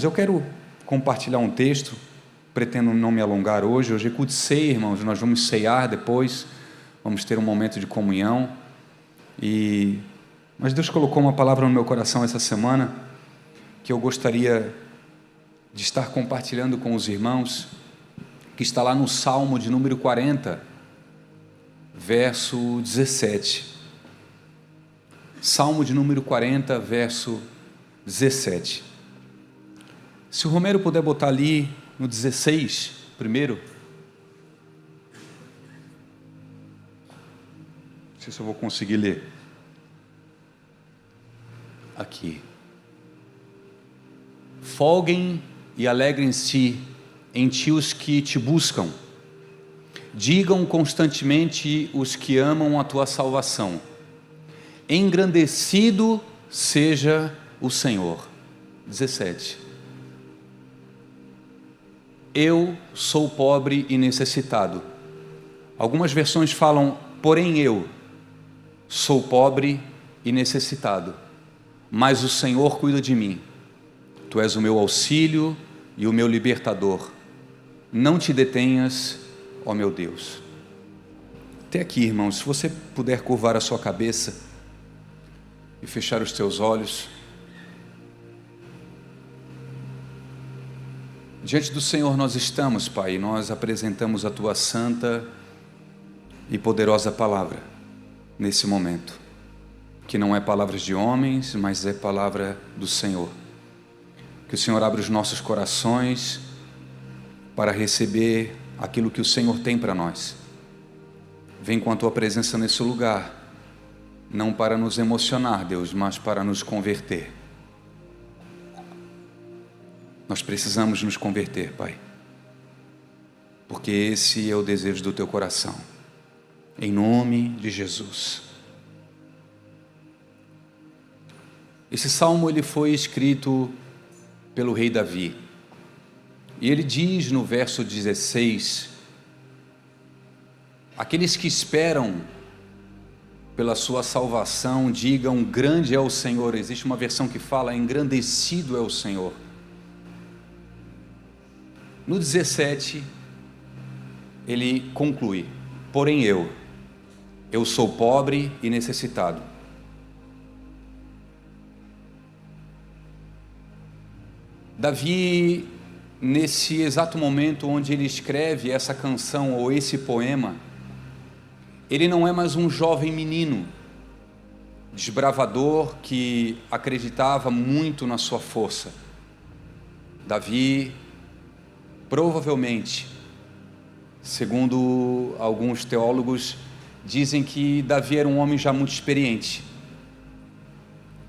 Eu quero compartilhar um texto, pretendo não me alongar hoje. Hoje é culto de ceia, irmãos, nós vamos ceiar depois, vamos ter um momento de comunhão, mas Deus colocou uma palavra no meu coração essa semana, que eu gostaria de estar compartilhando com os irmãos, que está lá no Salmo de número 40, verso 17. Salmo de número 40, verso 17. Se o Romero puder botar ali no 16, primeiro. Não sei se eu vou conseguir ler. Aqui. Folguem e alegrem-se em ti os que te buscam. Digam constantemente os que amam a tua salvação. Engrandecido seja o Senhor. 17. Eu sou pobre e necessitado. Algumas versões falam, porém eu sou pobre e necessitado, mas o Senhor cuida de mim. Tu és o meu auxílio e o meu libertador. Não te detenhas, ó meu Deus. Até aqui, irmãos, se você puder curvar a sua cabeça e fechar os teus olhos. Diante do Senhor nós estamos, Pai, nós apresentamos a Tua santa e poderosa palavra, nesse momento, que não é palavras de homens, mas é palavra do Senhor. Que o Senhor abra os nossos corações para receber aquilo que o Senhor tem para nós. Vem com a Tua presença nesse lugar, não para nos emocionar, Deus, mas para nos converter. Nós precisamos nos converter, Pai, porque esse é o desejo do Teu coração, em nome de Jesus. Esse salmo ele foi escrito pelo rei Davi, e ele diz no verso 16, aqueles que esperam pela sua salvação, digam, grande é o Senhor. Existe uma versão que fala, engrandecido é o Senhor. No 17, ele conclui, porém eu sou pobre e necessitado. Davi, nesse exato momento onde ele escreve essa canção ou esse poema, ele não é mais um jovem menino, desbravador que acreditava muito na sua força. Davi, provavelmente, segundo alguns teólogos, dizem que Davi era um homem já muito experiente.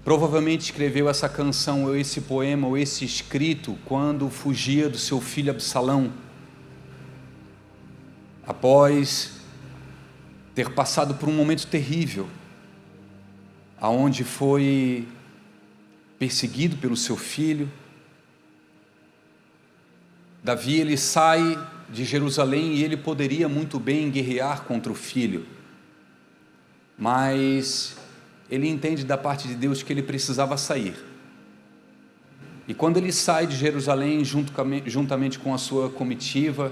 Provavelmente escreveu essa canção, ou esse poema, ou esse escrito, quando fugia do seu filho Absalão, após ter passado por um momento terrível, aonde foi perseguido pelo seu filho. Davi, ele sai de Jerusalém e ele poderia muito bem guerrear contra o filho, mas ele entende da parte de Deus que ele precisava sair, e quando ele sai de Jerusalém juntamente com a sua comitiva,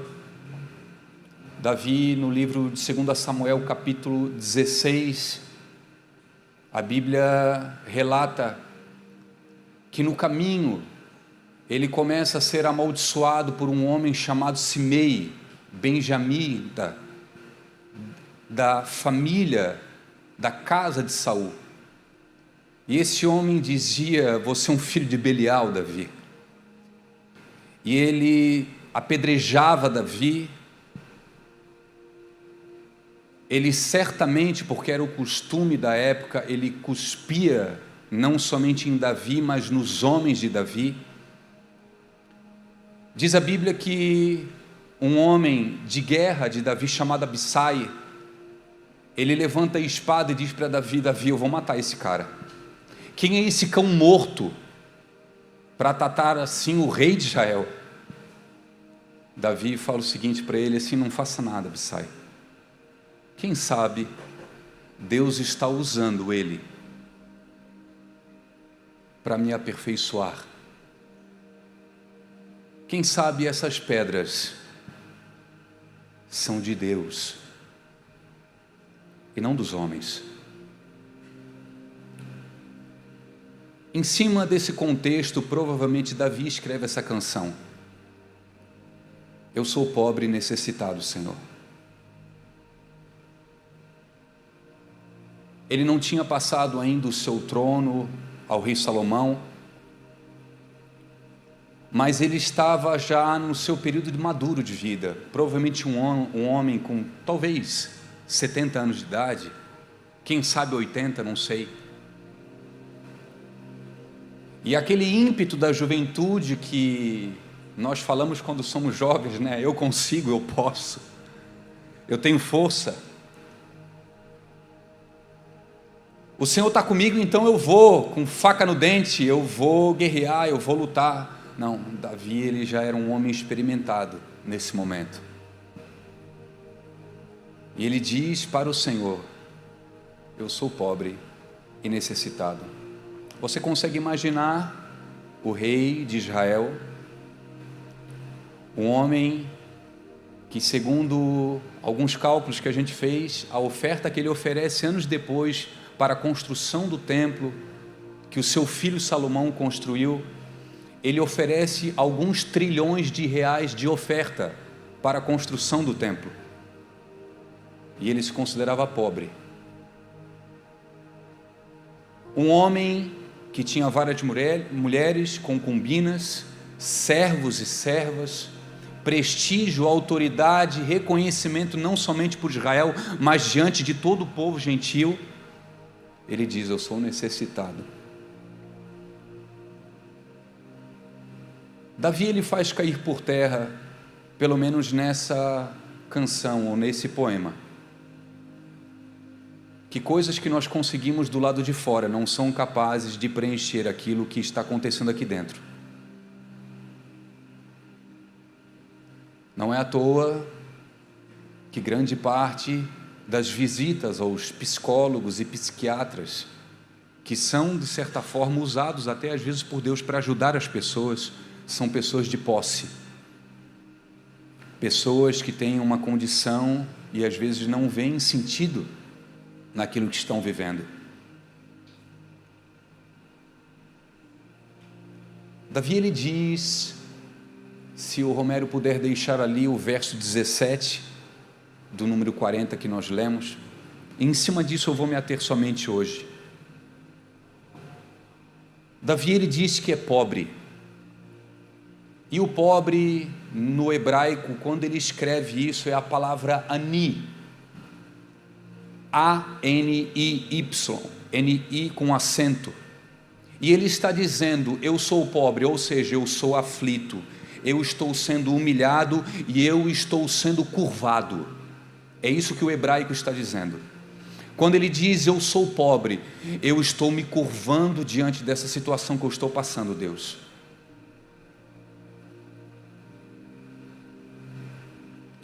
Davi, no livro de 2 Samuel capítulo 16, a Bíblia relata que no caminho ele começa a ser amaldiçoado por um homem chamado Simei, benjamita, da família, da casa de Saul. E esse homem dizia, você é um filho de Belial, Davi. E ele apedrejava Davi. Ele certamente, porque era o costume da época, ele cuspia não somente em Davi, mas nos homens de Davi. Diz a Bíblia que um homem de guerra de Davi chamado Abissai, ele levanta a espada e diz para Davi, Davi, eu vou matar esse cara. Quem é esse cão morto para tratar assim o rei de Israel? Davi fala o seguinte para ele, assim, não faça nada, Abissai. Quem sabe Deus está usando ele para me aperfeiçoar. Quem sabe essas pedras são de Deus e não dos homens. Em cima desse contexto, provavelmente Davi escreve essa canção. Eu sou pobre e necessitado, Senhor. Ele não tinha passado ainda o seu trono ao rei Salomão, mas ele estava já no seu período de maduro de vida, provavelmente um homem com talvez 70 anos de idade, quem sabe 80, não sei. E aquele ímpeto da juventude que nós falamos quando somos jovens, né? Eu consigo, eu posso, eu tenho força. O Senhor está comigo, então eu vou, com faca no dente, eu vou guerrear, eu vou lutar. Não, Davi, ele já era um homem experimentado nesse momento. E ele diz para o Senhor: eu sou pobre e necessitado. Você consegue imaginar o rei de Israel, um homem que, segundo alguns cálculos que a gente fez, a oferta que ele oferece anos depois para a construção do templo, que o seu filho Salomão construiu, ele oferece alguns trilhões de reais de oferta para a construção do templo. E ele se considerava pobre. Um homem que tinha várias mulheres, concubinas, servos e servas, prestígio, autoridade, reconhecimento não somente por Israel, mas diante de todo o povo gentil. Ele diz: eu sou necessitado. Davi, ele faz cair por terra, pelo menos nessa canção ou nesse poema, que coisas que nós conseguimos do lado de fora não são capazes de preencher aquilo que está acontecendo aqui dentro. Não é à toa que grande parte das visitas aos psicólogos e psiquiatras, que são de certa forma usados até às vezes por Deus para ajudar as pessoas, são pessoas de posse, pessoas que têm uma condição e às vezes não veem sentido naquilo que estão vivendo. Davi, ele diz, se o Romero puder deixar ali o verso 17 do número 40 que nós lemos, e em cima disso eu vou me ater somente hoje. Davi, ele diz que é pobre, e o pobre no hebraico, quando ele escreve isso, é a palavra ani, A-N-I-Y, N-I com acento, e ele está dizendo: eu sou pobre, ou seja, eu sou aflito, eu estou sendo humilhado e eu estou sendo curvado. É isso que o hebraico está dizendo. Quando ele diz eu sou pobre, eu estou me curvando diante dessa situação que eu estou passando, Deus.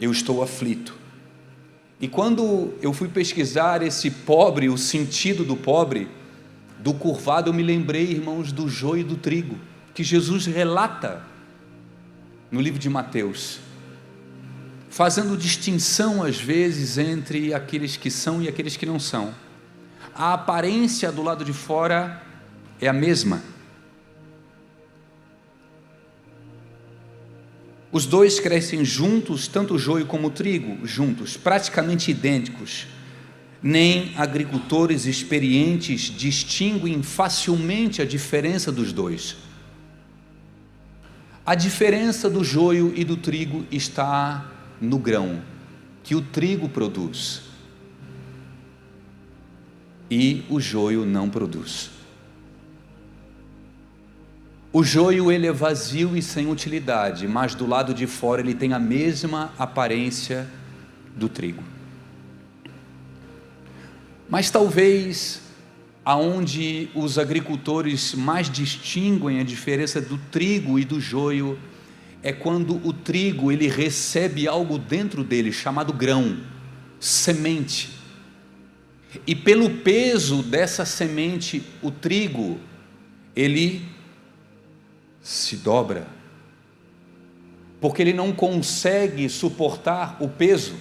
Eu estou aflito. E quando eu fui pesquisar esse pobre, o sentido do pobre, do curvado, eu me lembrei, irmãos, do joio e do trigo, que Jesus relata no livro de Mateus, fazendo distinção às vezes entre aqueles que são e aqueles que não são. A aparência do lado de fora é a mesma. Os dois crescem juntos, tanto o joio como o trigo, juntos, praticamente idênticos. Nem agricultores experientes distinguem facilmente a diferença dos dois. A diferença do joio e do trigo está no grão que o trigo produz e o joio não produz. O joio, ele é vazio e sem utilidade, mas do lado de fora ele tem a mesma aparência do trigo. Mas talvez aonde os agricultores mais distinguem a diferença do trigo e do joio é quando o trigo, ele recebe algo dentro dele chamado grão, semente, e pelo peso dessa semente, o trigo, ele se dobra, porque ele não consegue suportar o peso.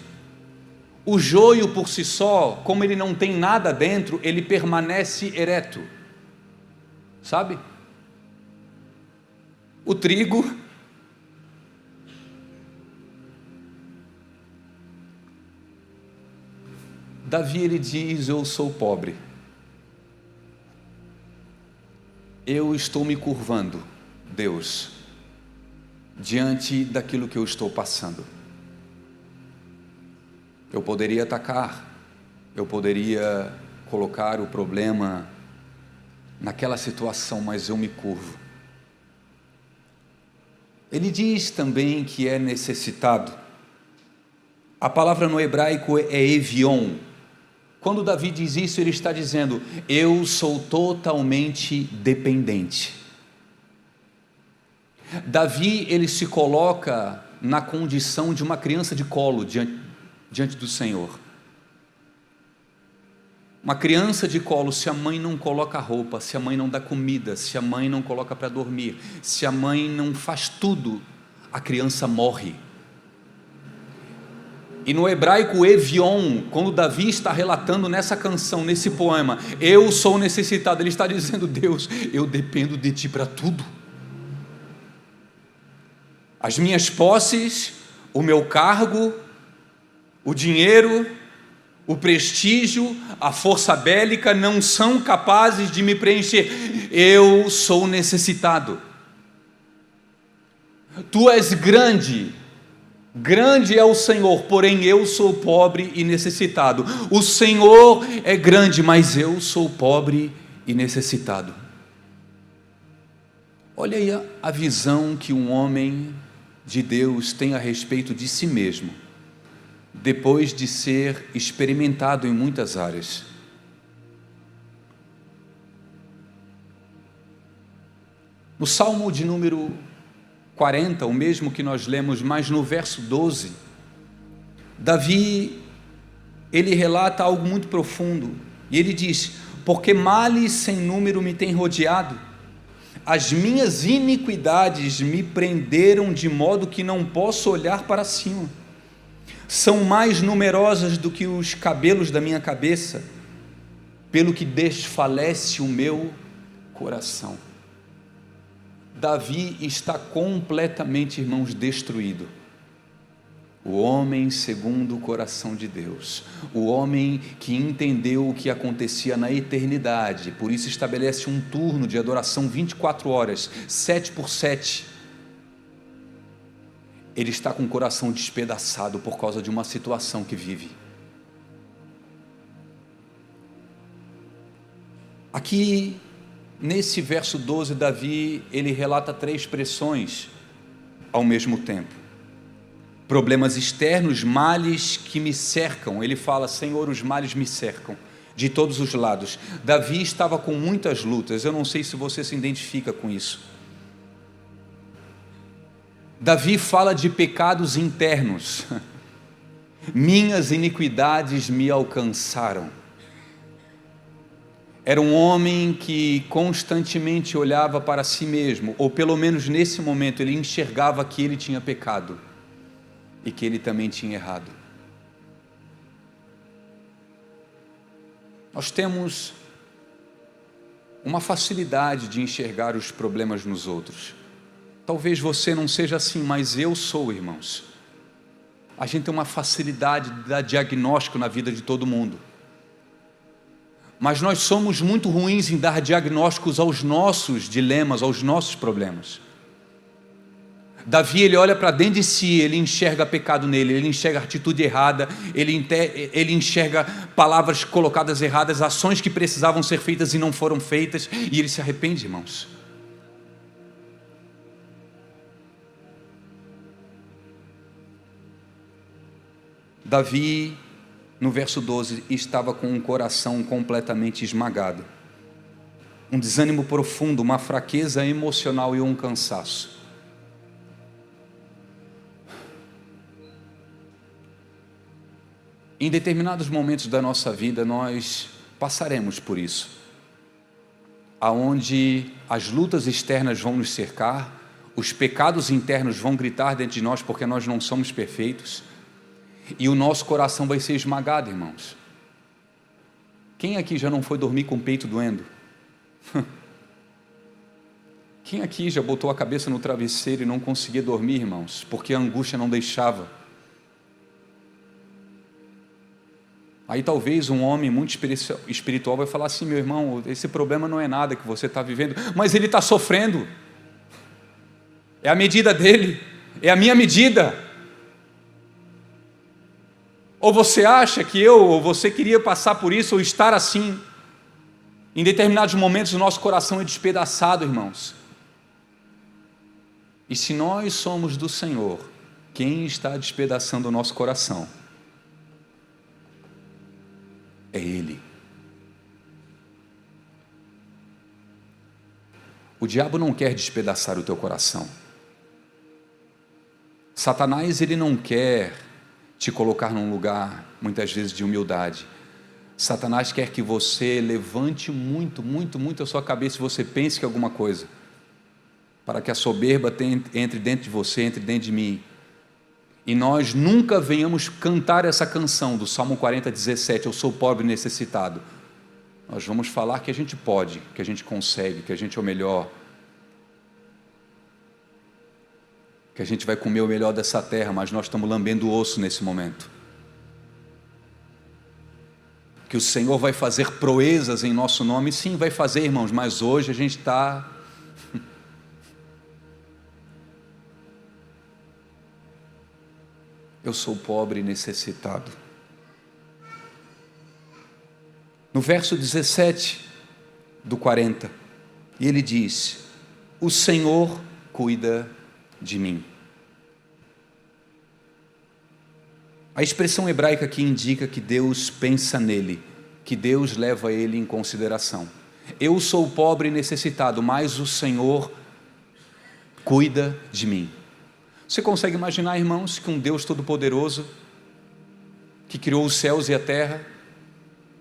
O joio por si só, como ele não tem nada dentro, ele permanece ereto, sabe? O trigo, Davi, ele diz: eu sou pobre, eu estou me curvando, Deus, diante daquilo que eu estou passando. Eu poderia atacar, eu poderia colocar o problema naquela situação, mas eu me curvo. Ele diz também que é necessitado. A palavra no hebraico é evion. Quando Davi diz isso, ele está dizendo: eu sou totalmente dependente. Davi, ele se coloca na condição de uma criança de colo diante do Senhor. Uma criança de colo, se a mãe não coloca roupa, se a mãe não dá comida, se a mãe não coloca para dormir, se a mãe não faz tudo, a criança morre. E no hebraico evion, quando Davi está relatando nessa canção, nesse poema, eu sou necessitado, ele está dizendo: Deus, eu dependo de Ti para tudo. As minhas posses, o meu cargo, o dinheiro, o prestígio, a força bélica não são capazes de me preencher. Eu sou necessitado. Tu és grande, grande é o Senhor, porém eu sou pobre e necessitado. O Senhor é grande, mas eu sou pobre e necessitado. Olha aí a visão que um homem de Deus tem a respeito de si mesmo, depois de ser experimentado em muitas áreas. No Salmo de número 40, o mesmo que nós lemos, mas no verso 12, Davi, ele relata algo muito profundo, e ele diz: porque males sem número me têm rodeado, as minhas iniquidades me prenderam de modo que não posso olhar para cima, são mais numerosas do que os cabelos da minha cabeça, pelo que desfalece o meu coração. Davi está completamente, irmãos, destruído. O homem segundo o coração de Deus, o homem que entendeu o que acontecia na eternidade, por isso estabelece um turno de adoração 24 horas, 7x7. Ele está com o coração despedaçado por causa de uma situação que vive. Aqui, nesse verso 12, Davi, ele relata 3 pressões ao mesmo tempo. Problemas externos, males que me cercam. Ele fala: Senhor, os males me cercam de todos os lados. Davi estava com muitas lutas. Eu não sei se você se identifica com isso. Davi fala de pecados internos. Minhas iniquidades me alcançaram. Era um homem que constantemente olhava para si mesmo, ou pelo menos nesse momento ele enxergava que ele tinha pecado e que ele também tinha errado. Nós temos uma facilidade de enxergar os problemas nos outros. Talvez você não seja assim, mas eu sou, irmãos. A gente tem uma facilidade de dar diagnóstico na vida de todo mundo. Mas nós somos muito ruins em dar diagnósticos aos nossos dilemas, aos nossos problemas. Davi, ele olha para dentro de si, ele enxerga pecado nele, ele enxerga atitude errada, ele enxerga palavras colocadas erradas, ações que precisavam ser feitas e não foram feitas, e ele se arrepende, irmãos. Davi, no verso 12, estava com um coração completamente esmagado, um desânimo profundo, uma fraqueza emocional e um cansaço. Em determinados momentos da nossa vida, nós passaremos por isso, aonde as lutas externas vão nos cercar, os pecados internos vão gritar dentro de nós, porque nós não somos perfeitos, e o nosso coração vai ser esmagado, irmãos. Quem aqui já não foi dormir com o peito doendo? Quem aqui já botou a cabeça no travesseiro e não conseguia dormir, irmãos, porque a angústia não deixava? Aí talvez um homem muito espiritual vai falar assim: meu irmão, esse problema não é nada que você está vivendo, mas ele está sofrendo, é a medida dele, é a minha medida. Ou você acha que eu ou você queria passar por isso ou estar assim? Em determinados momentos o nosso coração é despedaçado, irmãos. E se nós somos do Senhor, quem está despedaçando o nosso coração? É Ele. O diabo não quer despedaçar o teu coração. Satanás, ele não quer te colocar num lugar, muitas vezes, de humildade. Satanás quer que você levante muito a sua cabeça e você pense que alguma coisa, para que a soberba entre dentro de você, entre dentro de mim, e nós nunca venhamos cantar essa canção do Salmo 40, 17, eu sou pobre e necessitado. Nós vamos falar que a gente pode, que a gente consegue, que a gente é o melhor, que a gente vai comer o melhor dessa terra, mas nós estamos lambendo o osso nesse momento. Que o Senhor vai fazer proezas em nosso nome, sim, vai fazer, irmãos, mas hoje a gente está... Eu sou pobre e necessitado. No verso 17 do 40, e ele diz: o Senhor cuida de mim. A expressão hebraica aqui indica que Deus pensa nele, que Deus leva ele em consideração. Eu sou pobre e necessitado, mas o Senhor cuida de mim. Você consegue imaginar, irmãos, que um Deus todo-poderoso, que criou os céus e a terra,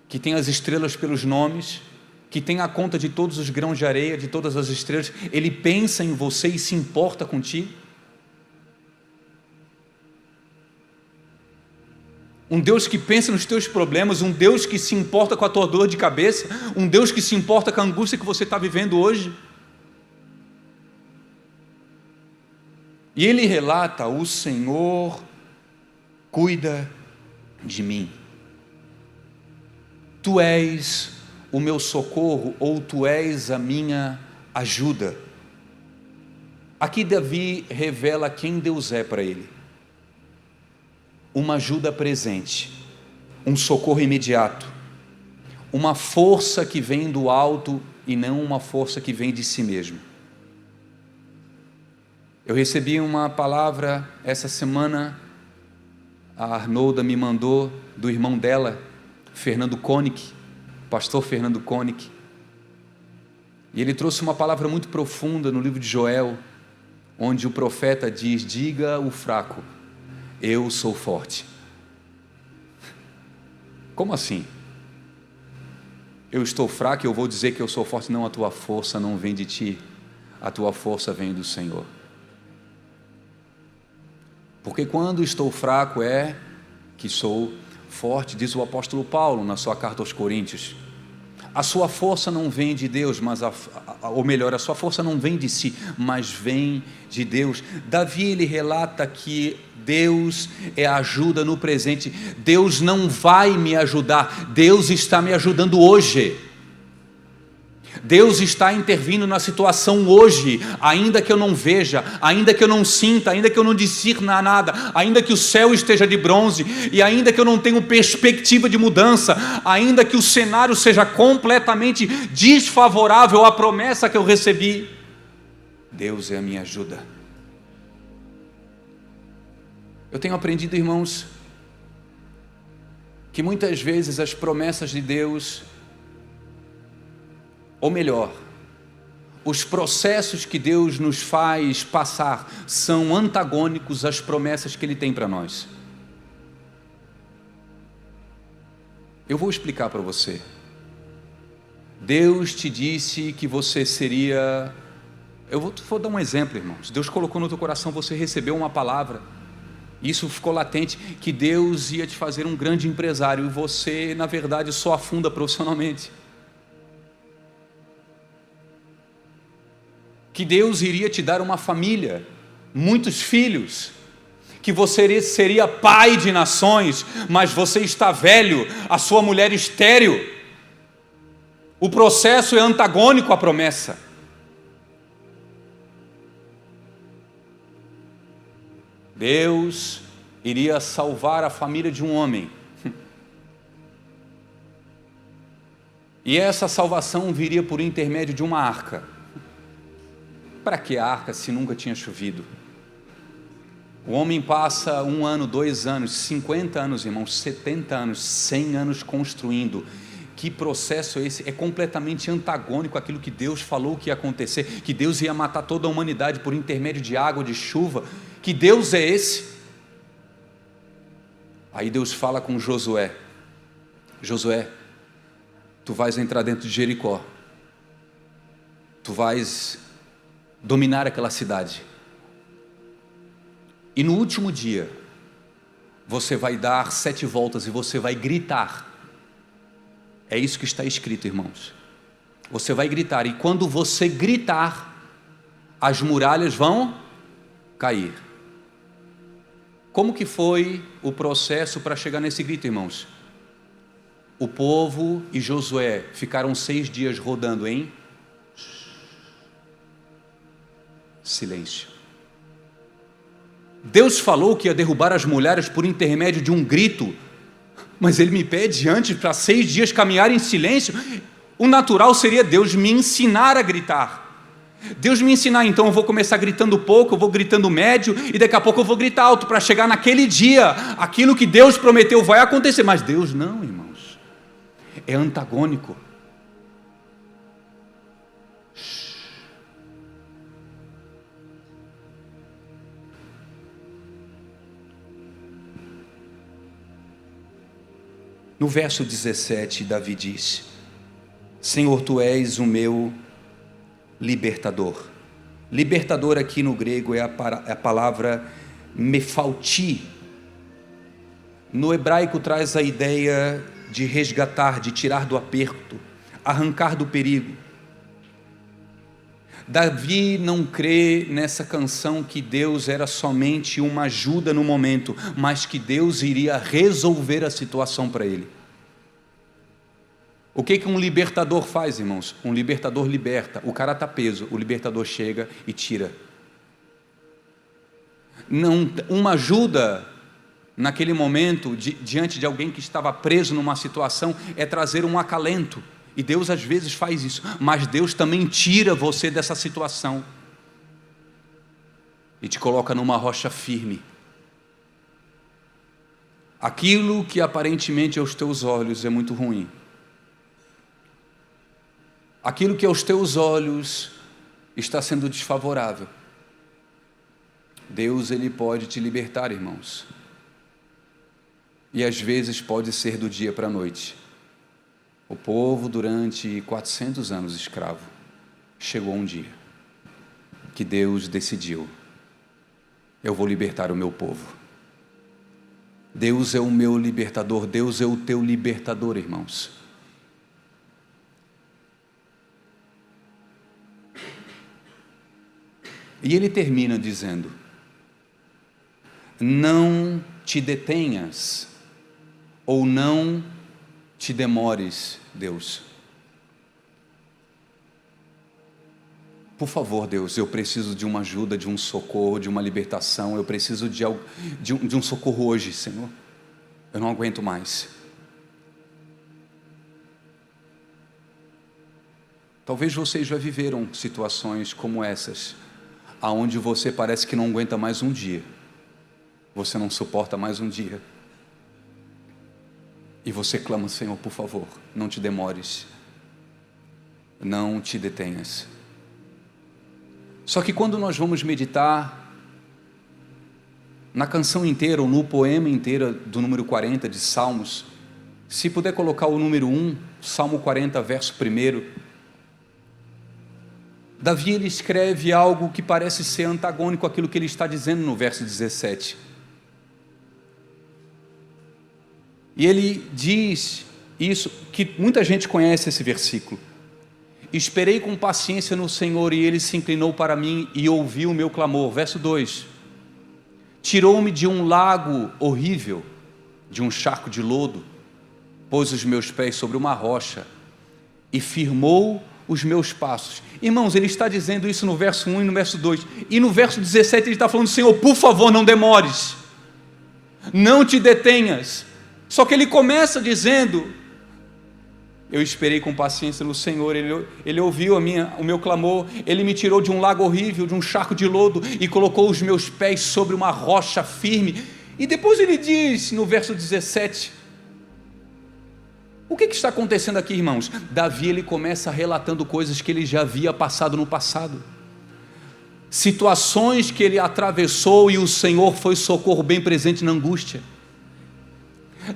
que tem as estrelas pelos nomes, que tem a conta de todos os grãos de areia, de todas as estrelas, Ele pensa em você e se importa contigo? Um Deus que pensa nos teus problemas, um Deus que se importa com a tua dor de cabeça, um Deus que se importa com a angústia que você está vivendo hoje. E ele relata: o Senhor cuida de mim. Tu és o meu socorro, ou tu és a minha ajuda. Aqui Davi revela quem Deus é para ele. Uma ajuda presente, um socorro imediato, uma força que vem do alto e não uma força que vem de si mesmo. Eu recebi uma palavra essa semana, a Arnolda me mandou, do irmão dela, Fernando Koenig, pastor Fernando Koenig, e ele trouxe uma palavra muito profunda no livro de Joel, onde o profeta diz: diga o fraco, eu sou forte. Como assim? Eu estou fraco e eu vou dizer que eu sou forte? Não, a tua força não vem de ti, a tua força vem do Senhor. Porque quando estou fraco é que sou forte, diz o apóstolo Paulo na sua carta aos Coríntios. A sua força não vem de Deus, mas ou melhor, a sua força não vem de si, mas vem de Deus. Davi, ele relata que Deus é a ajuda no presente. Deus não vai me ajudar, Deus está me ajudando hoje. Deus está intervindo na situação hoje, ainda que eu não veja, ainda que eu não sinta, ainda que eu não discirna nada, ainda que o céu esteja de bronze, e ainda que eu não tenha perspectiva de mudança, ainda que o cenário seja completamente desfavorável à promessa que eu recebi, Deus é a minha ajuda. Eu tenho aprendido, irmãos, que muitas vezes as promessas de Deus, ou melhor, os processos que Deus nos faz passar são antagônicos às promessas que Ele tem para nós. Eu vou explicar para você. Deus te disse que você seria vou dar um exemplo, irmãos. Deus colocou no teu coração, você recebeu uma palavra, isso ficou latente, que Deus ia te fazer um grande empresário, e você, na verdade, só afunda profissionalmente. Que Deus iria te dar uma família, muitos filhos, que você seria pai de nações, mas você está velho, a sua mulher estéril. O processo é antagônico à promessa. Deus iria salvar a família de um homem. E essa salvação viria por intermédio de uma arca. Para que a arca se nunca tinha chovido? O homem passa 1 ano, 2 anos, 50 anos, irmãos, 70 anos, 100 anos construindo. Que processo é esse? É completamente antagônico àquilo que Deus falou que ia acontecer, que Deus ia matar toda a humanidade por intermédio de água, de chuva. Que Deus é esse? Aí Deus fala com Josué: Josué, tu vais entrar dentro de Jericó, tu vais dominar aquela cidade, e no último dia você vai dar 7 voltas e você vai gritar. É isso que está escrito, irmãos. Você vai gritar, e quando você gritar, as muralhas vão cair. Como que foi o processo para chegar nesse grito, irmãos? O povo e Josué ficaram 6 dias rodando em silêncio. Deus falou que ia derrubar as muralhas por intermédio de um grito, mas Ele me pede antes para 6 dias caminhar em silêncio. O natural seria Deus me ensinar a gritar. Deus me ensinar, então eu vou começar gritando pouco, eu vou gritando médio, e daqui a pouco eu vou gritar alto, para chegar naquele dia, aquilo que Deus prometeu vai acontecer. Mas Deus não, irmãos, é antagônico. No verso 17, Davi diz: Senhor, tu és o meu libertador. Libertador aqui no grego é a palavra mefalti. No hebraico traz a ideia de resgatar, de tirar do aperto, arrancar do perigo. Davi não crê nessa canção que Deus era somente uma ajuda no momento, mas que Deus iria resolver a situação para ele. O que um libertador faz, irmãos? Um libertador liberta. O cara está preso, o libertador chega e tira. Não, uma ajuda naquele momento, diante de alguém que estava preso numa situação, é trazer um acalento. E Deus às vezes faz isso, mas Deus também tira você dessa situação e te coloca numa rocha firme. Aquilo que aparentemente aos teus olhos é muito ruim, aquilo que aos teus olhos está sendo desfavorável, Deus, Ele pode te libertar, irmãos. E às vezes pode ser do dia para a noite. O povo, durante 400 anos escravo, chegou um dia que Deus decidiu: eu vou libertar o meu povo. Deus é o meu libertador, Deus é o teu libertador, irmãos. E ele termina dizendo: não te detenhas, ou não te demores, Deus. Por favor, Deus, eu preciso de uma ajuda, de um socorro, de uma libertação. Eu preciso de um socorro hoje, Senhor. Eu não aguento mais. Talvez vocês já viveram situações como essas, aonde você parece que não aguenta mais um dia. Você não suporta mais um dia. E você clama: Senhor, por favor, não te demores, não te detenhas. Só que quando nós vamos meditar na canção inteira, ou no poema inteiro do número 40 de Salmos, se puder colocar o número 1, Salmo 40, verso 1, Davi ele escreve algo que parece ser antagônico àquilo que ele está dizendo no verso 17. E ele diz isso, que muita gente conhece esse versículo. Esperei com paciência no Senhor, e Ele se inclinou para mim e ouviu o meu clamor. Verso 2. Tirou-me de um lago horrível, de um charco de lodo, pôs os meus pés sobre uma rocha e firmou os meus passos. Irmãos, ele está dizendo isso no verso 1 e no verso 2. E no verso 17 ele está falando: Senhor, por favor, não demores, não te detenhas. Só que ele começa dizendo: eu esperei com paciência no Senhor, Ele ouviu o meu clamor, Ele me tirou de um lago horrível, de um charco de lodo, e colocou os meus pés sobre uma rocha firme. E depois ele diz, no verso 17, o que está acontecendo aqui, irmãos? Davi, ele começa relatando coisas que ele já havia passado no passado, situações que ele atravessou, e o Senhor foi socorro bem presente na angústia.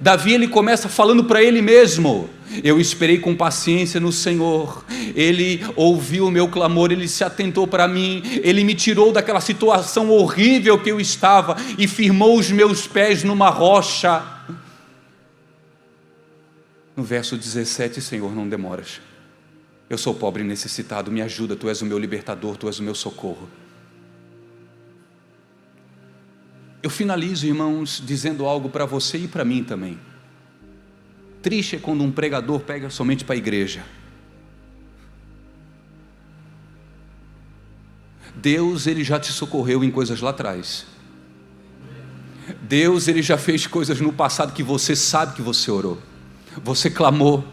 Davi, ele começa falando para ele mesmo: eu esperei com paciência no Senhor, Ele ouviu o meu clamor, Ele se atentou para mim, Ele me tirou daquela situação horrível que eu estava e firmou os meus pés numa rocha. No verso 17, Senhor, não demoras, eu sou pobre e necessitado, me ajuda, Tu és o meu libertador, Tu és o meu socorro. Eu finalizo, irmãos, dizendo algo para você e para mim também. Triste é quando um pregador pega somente para a igreja. Deus, Ele já te socorreu em coisas lá atrás. Deus, Ele já fez coisas no passado que você sabe que você orou. Você clamou,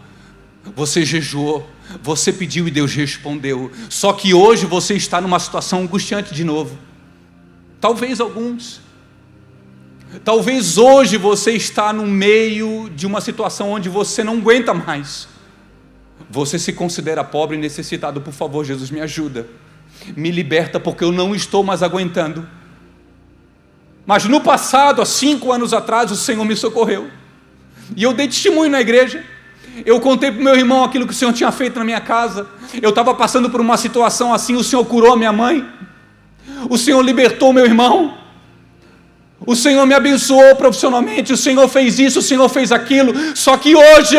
você jejuou, você pediu e Deus respondeu. Só que hoje você está numa situação angustiante de novo. Talvez hoje você está no meio de uma situação onde você não aguenta mais. Você se considera pobre e necessitado. Por favor, Jesus, me ajuda, me liberta, porque eu não estou mais aguentando. Mas no passado, há 5 anos atrás, o Senhor me socorreu, e eu dei testemunho na igreja. Eu contei para o meu irmão aquilo que o Senhor tinha feito na minha casa. Eu estava passando por uma situação assim, o Senhor curou a minha mãe, o Senhor libertou o meu irmão, o Senhor me abençoou profissionalmente, o Senhor fez isso, o Senhor fez aquilo. Só que hoje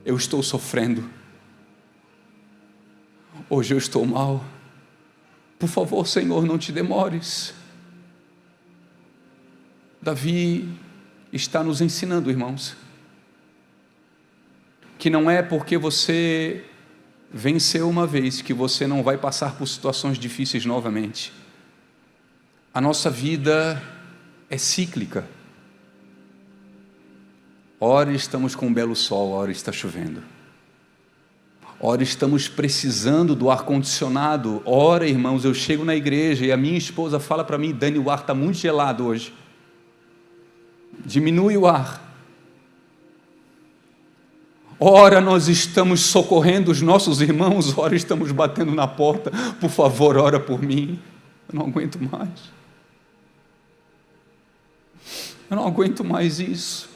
eu estou sofrendo, hoje eu estou mal. Por favor, Senhor, não te demores. Davi está nos ensinando, irmãos, que não é porque você venceu uma vez que você não vai passar por situações difíceis novamente. A nossa vida é cíclica. Ora estamos com um belo sol, ora está chovendo. Ora estamos precisando do ar-condicionado. Ora, irmãos, eu chego na igreja e a minha esposa fala para mim: Dani, o ar está muito gelado hoje, diminui o ar. Ora nós estamos socorrendo os nossos irmãos, ora estamos batendo na porta: por favor, ora por mim, eu não aguento mais. Eu não aguento mais isso.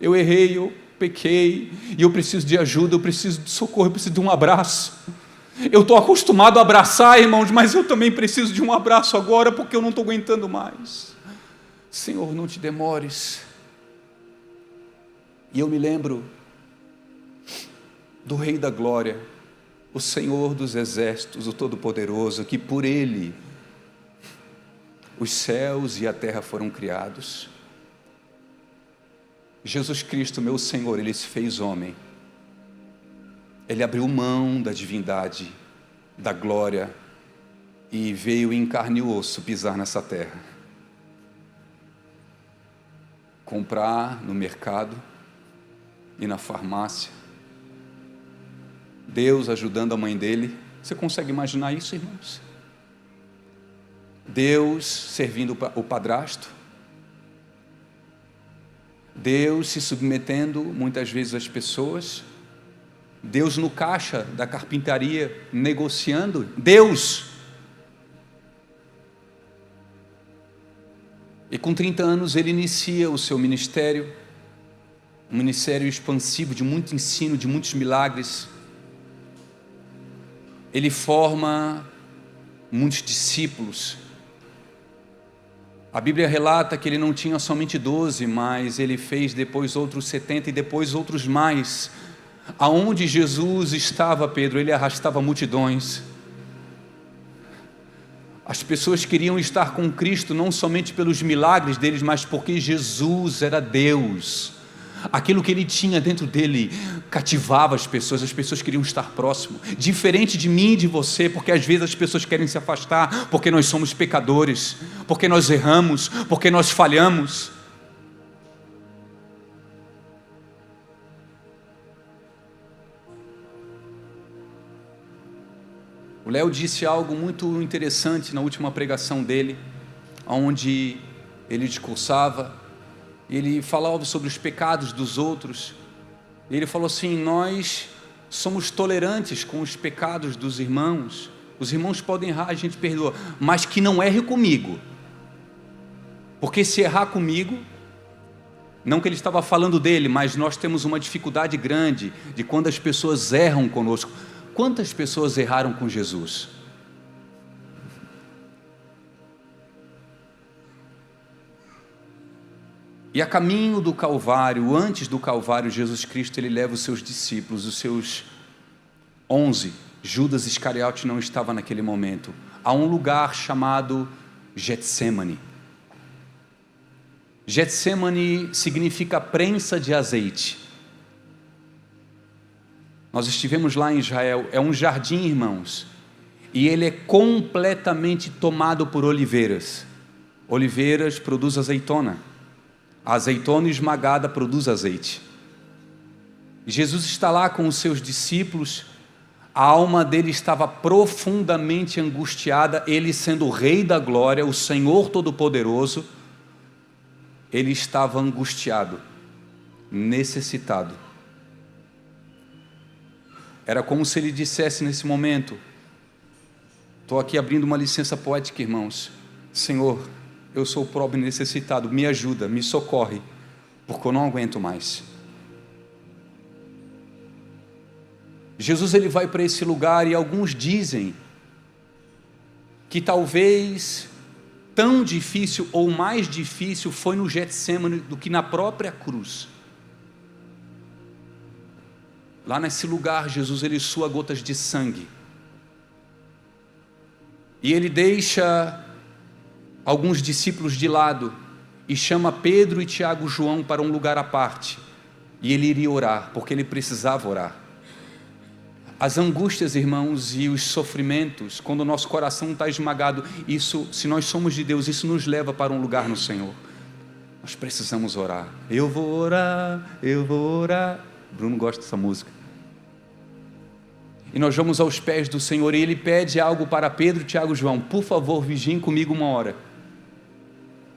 Eu errei, eu pequei, e eu preciso de ajuda, eu preciso de socorro, eu preciso de um abraço. Eu estou acostumado a abraçar, irmãos, mas eu também preciso de um abraço agora, porque eu não estou aguentando mais. Senhor, não te demores. E eu me lembro do Rei da Glória, o Senhor dos Exércitos, o Todo-Poderoso, que por Ele os céus e a terra foram criados. Jesus Cristo, meu Senhor, Ele se fez homem. Ele abriu mão da divindade, da glória, e veio em carne e osso pisar nessa terra. Comprar no mercado e na farmácia. Deus ajudando a mãe dele. Você consegue imaginar isso, irmãos? Deus servindo o padrasto. Deus se submetendo muitas vezes às pessoas. Deus no caixa da carpintaria negociando. Deus. E com 30 anos ele inicia o seu ministério, um ministério expansivo de muito ensino, de muitos milagres. ele forma muitos discípulos. A Bíblia relata que ele não tinha somente 12, mas ele fez depois outros 70 e depois outros mais. Aonde Jesus estava, Pedro, ele arrastava multidões. As pessoas queriam estar com Cristo não somente pelos milagres deles, mas porque Jesus era Deus. Aquilo que ele tinha dentro dele cativava as pessoas queriam estar próximo. Diferente de mim e de você, porque às vezes as pessoas querem se afastar, porque nós somos pecadores, porque nós erramos, porque nós falhamos. O Léo disse algo muito interessante na última pregação dele, onde ele discursava, ele falava sobre os pecados dos outros. Ele falou assim: nós somos tolerantes com os pecados dos irmãos. Os irmãos podem errar, a gente perdoa, mas que não erre comigo, porque se errar comigo, não que ele estava falando dele, mas nós temos uma dificuldade grande de quando as pessoas erram conosco. Quantas pessoas erraram com Jesus? E a caminho do Calvário, antes do Calvário, Jesus Cristo, ele leva os seus discípulos, os seus 11. Judas Iscariote não estava naquele momento, a um lugar chamado Getsêmani. Getsêmani significa prensa de azeite. Nós estivemos lá em Israel, é um jardim, irmãos, e ele é completamente tomado por oliveiras. Oliveiras produz azeitona, a azeitona esmagada produz azeite. Jesus está lá com os seus discípulos, a alma dele estava profundamente angustiada, ele sendo o Rei da Glória, o Senhor Todo-Poderoso, ele estava angustiado, necessitado. Era como se ele dissesse nesse momento, estou aqui abrindo uma licença poética, irmãos: Senhor, eu sou o pobre necessitado, me ajuda, me socorre, porque eu não aguento mais. Jesus ele vai para esse lugar, e alguns dizem que talvez tão difícil ou mais difícil foi no Getsêmani do que na própria cruz. Lá nesse lugar, Jesus ele sua gotas de sangue, e ele deixa alguns discípulos de lado, e chama Pedro e Tiago e João para um lugar à parte, e ele iria orar, porque ele precisava orar. As angústias, irmãos, e os sofrimentos, quando o nosso coração está esmagado, isso, se nós somos de Deus, isso nos leva para um lugar no Senhor. Nós precisamos orar. Eu vou orar, eu vou orar. Bruno gosta dessa música. E nós vamos aos pés do Senhor, e ele pede algo para Pedro, Tiago e João: por favor, vigiem comigo uma hora.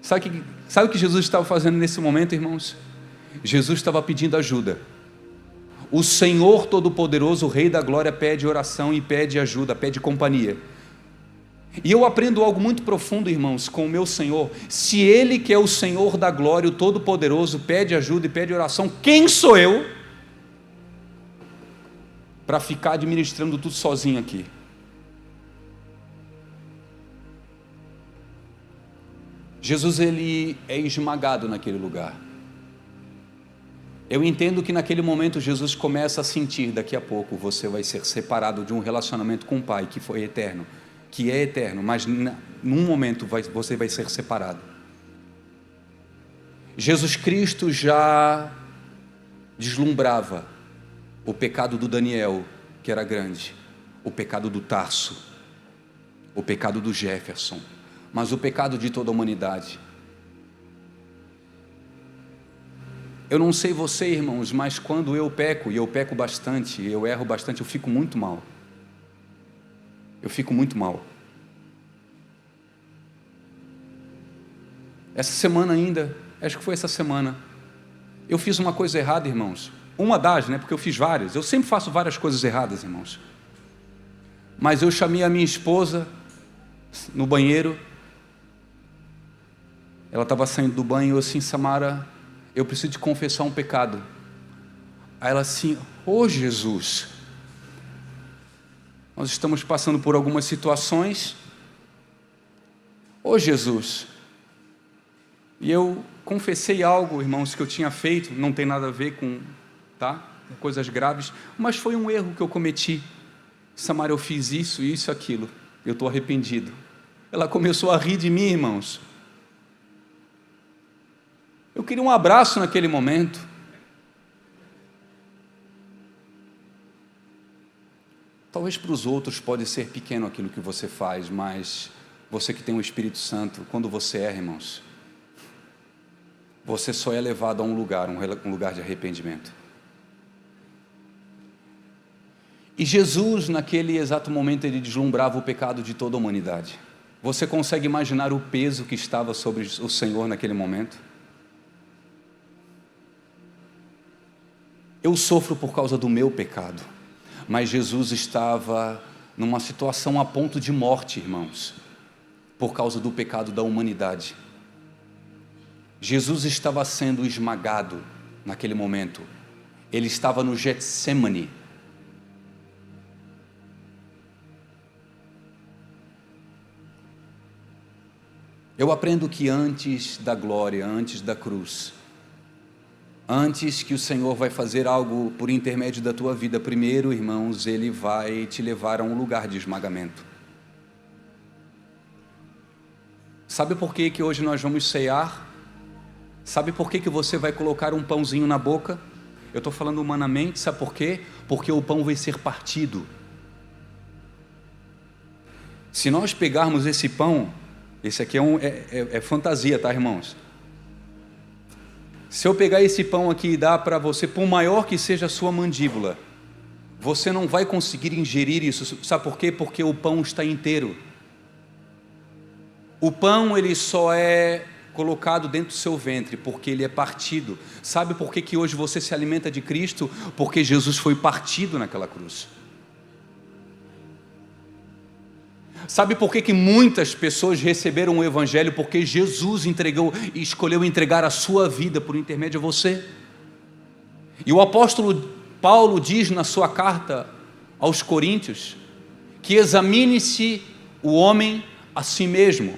Sabe o que Jesus estava fazendo nesse momento, irmãos? Jesus estava pedindo ajuda. O Senhor Todo-Poderoso, o Rei da Glória, pede oração e pede ajuda, pede companhia. E eu aprendo algo muito profundo, irmãos, com o meu Senhor. Se Ele, que é o Senhor da Glória, o Todo-Poderoso, pede ajuda e pede oração, quem sou eu para ficar administrando tudo sozinho aqui? Jesus ele é esmagado naquele lugar. Eu entendo que naquele momento Jesus começa a sentir: daqui a pouco você vai ser separado de um relacionamento com o Pai que foi eterno, que é eterno, mas num momento você vai ser separado. Jesus Cristo já deslumbrava o pecado do Daniel, que era grande, o pecado do Tarso, o pecado do Jefferson, mas o pecado de toda a humanidade. Eu não sei você, irmãos, mas quando eu peco, e eu peco bastante, eu erro bastante, eu fico muito mal. Eu fico muito mal. Essa semana ainda, acho que foi essa semana, eu fiz uma coisa errada, irmãos. Uma das, né? Porque eu fiz várias. Eu sempre faço várias coisas erradas, irmãos. Mas eu chamei a minha esposa no banheiro. Ela estava saindo do banho, eu assim: Samara, eu preciso te confessar um pecado. Aí ela assim: ô Jesus. Nós estamos passando por algumas situações. Ô Jesus, e eu confessei algo, irmãos, que eu tinha feito, não tem nada a ver com, com coisas graves, mas foi um erro que eu cometi. Samara, eu fiz isso, aquilo, eu estou arrependido. Ela começou a rir de mim, irmãos. Eu queria um abraço naquele momento. Talvez para os outros pode ser pequeno aquilo que você faz, mas você que tem o Espírito Santo, quando você erra, irmãos, você só é levado a um lugar de arrependimento. E Jesus, naquele exato momento, ele deslumbrava o pecado de toda a humanidade. Você consegue imaginar o peso que estava sobre o Senhor naquele momento? Eu sofro por causa do meu pecado, mas Jesus estava numa situação a ponto de morte, irmãos, por causa do pecado da humanidade. Jesus estava sendo esmagado naquele momento. Ele estava no Getsemane. Eu aprendo que antes da glória, antes da cruz, antes que o Senhor vai fazer algo por intermédio da tua vida, primeiro, irmãos, Ele vai te levar a um lugar de esmagamento. Sabe por que hoje nós vamos cear? Sabe por que você vai colocar um pãozinho na boca? Eu estou falando humanamente, sabe por quê? Porque o pão vai ser partido. Se nós pegarmos esse pão, esse aqui é fantasia, tá, irmãos? Se eu pegar esse pão aqui e dar para você, por maior que seja a sua mandíbula, você não vai conseguir ingerir isso. Sabe por quê? Porque o pão está inteiro. O pão, ele só é colocado dentro do seu ventre porque ele é partido. Sabe por que hoje você se alimenta de Cristo? Porque Jesus foi partido naquela cruz. Sabe por que muitas pessoas receberam o Evangelho? Porque Jesus escolheu entregar a sua vida por intermédio de você. E o apóstolo Paulo diz na sua carta aos Coríntios que examine-se o homem a si mesmo.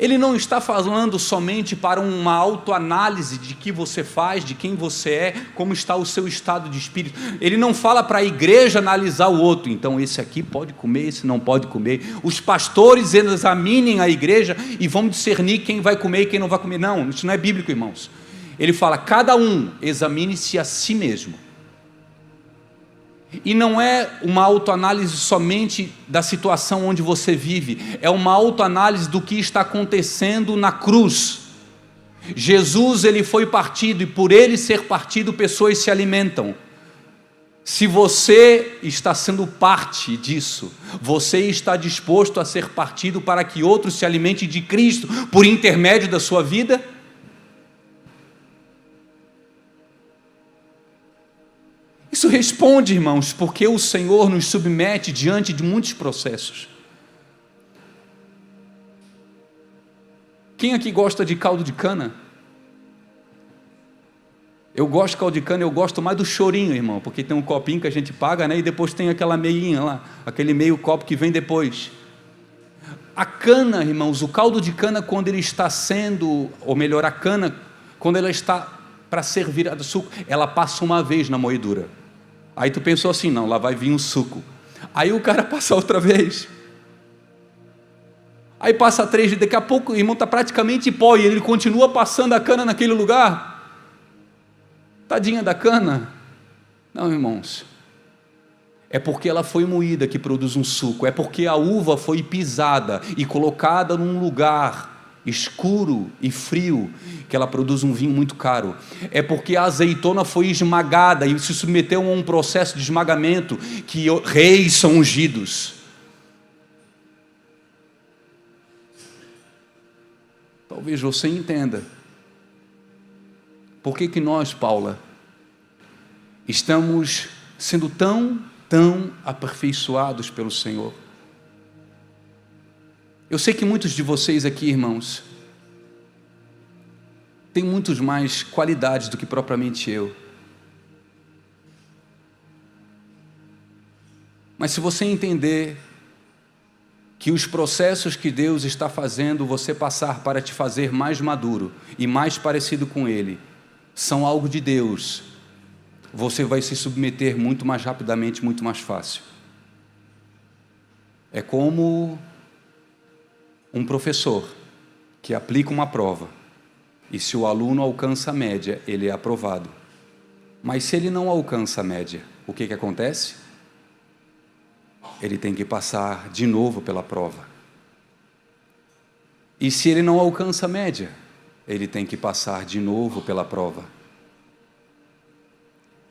Ele não está falando somente para uma autoanálise de que você faz, de quem você é, como está o seu estado de espírito. Ele não fala para a igreja analisar o outro. Então esse aqui pode comer, esse não pode comer. Os pastores examinem a igreja e vão discernir quem vai comer e quem não vai comer. Não, isso não é bíblico, irmãos. Ele fala, cada um examine-se a si mesmo. E não é uma autoanálise somente da situação onde você vive, é uma autoanálise do que está acontecendo na cruz. Jesus, ele foi partido, e por ele ser partido, pessoas se alimentam. Se você está sendo parte disso, você está disposto a ser partido para que outros se alimentem de Cristo por intermédio da sua vida? Isso responde, irmãos, porque o Senhor nos submete diante de muitos processos. Quem aqui gosta de caldo de cana? Eu gosto de caldo de cana, eu gosto mais do chorinho, irmão, porque tem um copinho que a gente paga, né? E depois tem aquela meinha lá, aquele meio copo que vem depois. A cana, irmãos, o caldo de cana, quando ele está sendo, ou melhor, a cana, quando ela está para ser virada suco, ela passa uma vez na moedura. Aí tu pensou assim, não, lá vai vir um suco. Aí o cara passa outra vez. Aí passa 3 dias, daqui a pouco o irmão está praticamente pó, e ele continua passando a cana naquele lugar. Tadinha da cana. Não, irmãos. É porque ela foi moída que produz um suco. É porque a uva foi pisada e colocada num lugar escuro e frio, que ela produz um vinho muito caro. É porque a azeitona foi esmagada e se submeteu a um processo de esmagamento, que reis são ungidos. Talvez você entenda por que nós, Paula, estamos sendo tão aperfeiçoados pelo Senhor. Eu sei que muitos de vocês aqui, irmãos, têm muitos mais qualidades do que propriamente eu. Mas se você entender que os processos que Deus está fazendo você passar para te fazer mais maduro e mais parecido com Ele, são algo de Deus, você vai se submeter muito mais rapidamente, muito mais fácil. É como um professor que aplica uma prova, e se o aluno alcança a média, ele é aprovado. Mas se ele não alcança a média, o que acontece? Ele tem que passar de novo pela prova. E se ele não alcança a média, ele tem que passar de novo pela prova.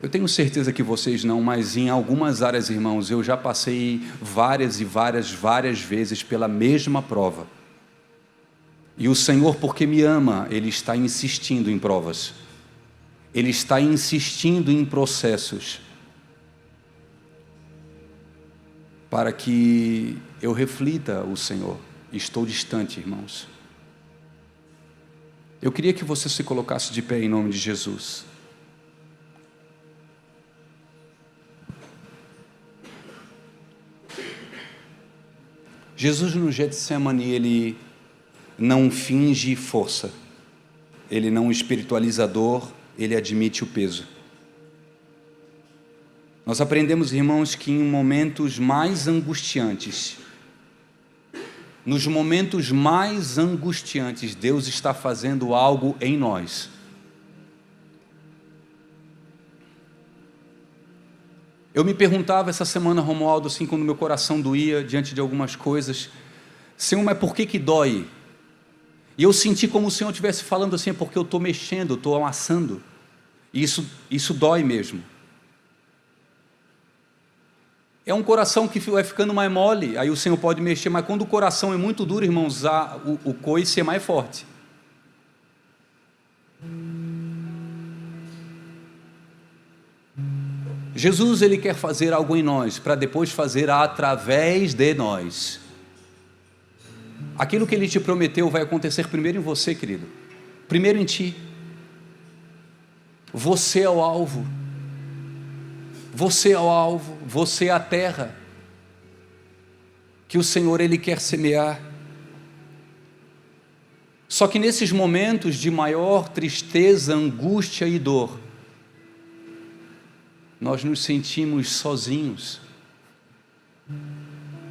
Eu tenho certeza que vocês não, mas em algumas áreas, irmãos, eu já passei várias vezes pela mesma prova. E o Senhor, porque me ama, Ele está insistindo em provas. Ele está insistindo em processos, para que eu reflita o Senhor. Estou distante, irmãos. Eu queria que você se colocasse de pé em nome de Jesus. Jesus no Getsemane, Ele não finge força, Ele não espiritualiza a dor, Ele admite o peso. Nós aprendemos, irmãos, que em momentos mais angustiantes, nos momentos mais angustiantes, Deus está fazendo algo em nós. Eu me perguntava essa semana, Romualdo, assim, quando meu coração doía diante de algumas coisas, Senhor, mas por que dói? E eu senti como o Senhor estivesse falando assim, é porque eu estou mexendo, eu estou amassando, e isso dói mesmo. É um coração que vai ficando mais mole, aí o Senhor pode mexer, mas quando o coração é muito duro, irmãos, o coice é mais forte. Jesus, Ele quer fazer algo em nós, para depois fazer através de nós. Aquilo que Ele te prometeu vai acontecer primeiro em você, querido. Primeiro em ti. Você é o alvo. Você é o alvo, você é a terra que o Senhor, Ele quer semear. Só que nesses momentos de maior tristeza, angústia e dor, nós nos sentimos sozinhos.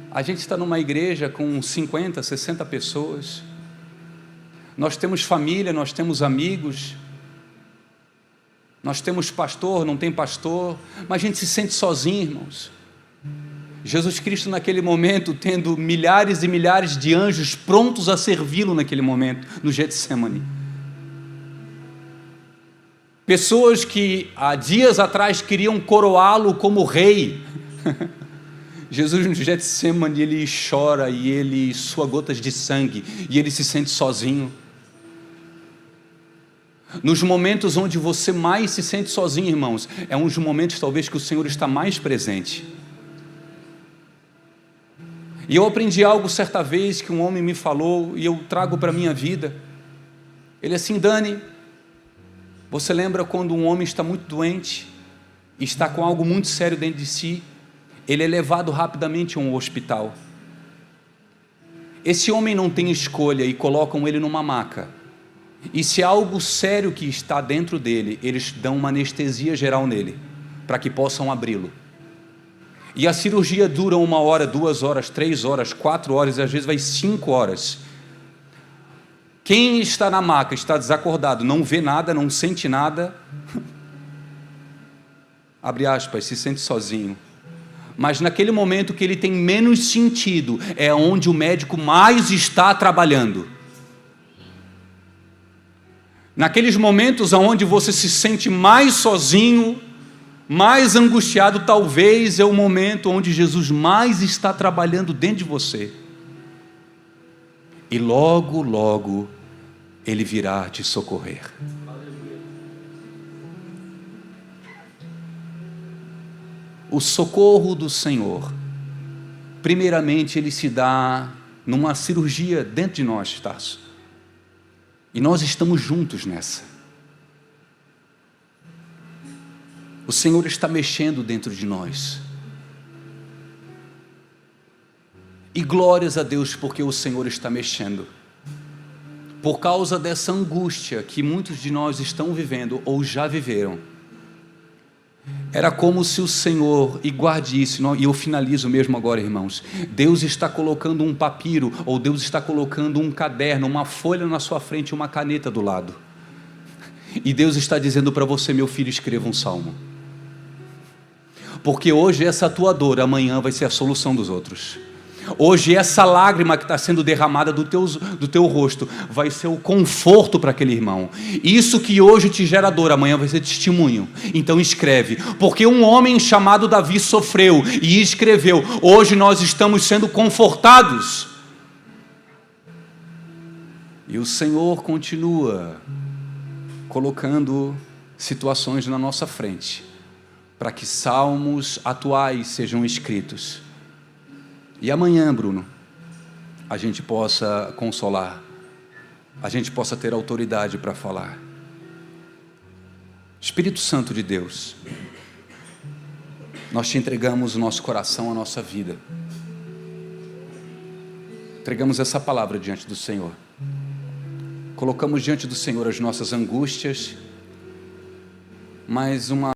A gente está numa igreja com 50, 60 pessoas, nós temos família, nós temos amigos, nós temos pastor, não tem pastor, mas a gente se sente sozinho, irmãos. Jesus Cristo naquele momento, tendo milhares e milhares de anjos prontos a servi-lo naquele momento, no Getsemane. Pessoas que há dias atrás queriam coroá-lo como rei. Jesus no Getsemane, ele chora e ele sua gotas de sangue, e ele se sente sozinho. Nos momentos onde você mais se sente sozinho, irmãos, é um dos momentos talvez que o Senhor está mais presente. E eu aprendi algo certa vez que um homem me falou, e eu trago para a minha vida. Ele assim, Dani, você lembra quando um homem está muito doente, e está com algo muito sério dentro de si, ele é levado rapidamente a um hospital. Esse homem não tem escolha e colocam ele numa maca. E se há algo sério que está dentro dele, eles dão uma anestesia geral nele, para que possam abri-lo. E a cirurgia dura 1 hora, 2 horas, 3 horas, 4 horas, e às vezes vai 5 horas. Quem está na maca, está desacordado, não vê nada, não sente nada, abre aspas, se sente sozinho. Mas naquele momento que ele tem menos sentido, é onde o médico mais está trabalhando. Naqueles momentos onde você se sente mais sozinho, mais angustiado, talvez é o momento onde Jesus mais está trabalhando dentro de você. E logo, logo, Ele virá te socorrer. O socorro do Senhor, primeiramente, Ele se dá numa cirurgia dentro de nós, Tarso. E nós estamos juntos nessa. O Senhor está mexendo dentro de nós. E glórias a Deus porque o Senhor está mexendo. Por causa dessa angústia que muitos de nós estão vivendo ou já viveram, era como se o Senhor, e guarde isso, e eu finalizo mesmo agora, irmãos, Deus está colocando um papiro, ou Deus está colocando um caderno, uma folha na sua frente e uma caneta do lado, e Deus está dizendo para você: meu filho, escreva um salmo, porque hoje essa tua dor, amanhã vai ser a solução dos outros. Hoje essa lágrima que está sendo derramada do teu rosto vai ser o conforto para aquele irmão. Isso que hoje te gera dor, amanhã vai ser testemunho. Então escreve, porque um homem chamado Davi sofreu e escreveu. Hoje nós estamos sendo confortados. E o Senhor continua colocando situações na nossa frente para que salmos atuais sejam escritos. E amanhã, Bruno, a gente possa consolar, a gente possa ter autoridade para falar. Espírito Santo de Deus, nós te entregamos o nosso coração, a nossa vida. Entregamos essa palavra diante do Senhor. Colocamos diante do Senhor as nossas angústias, mas uma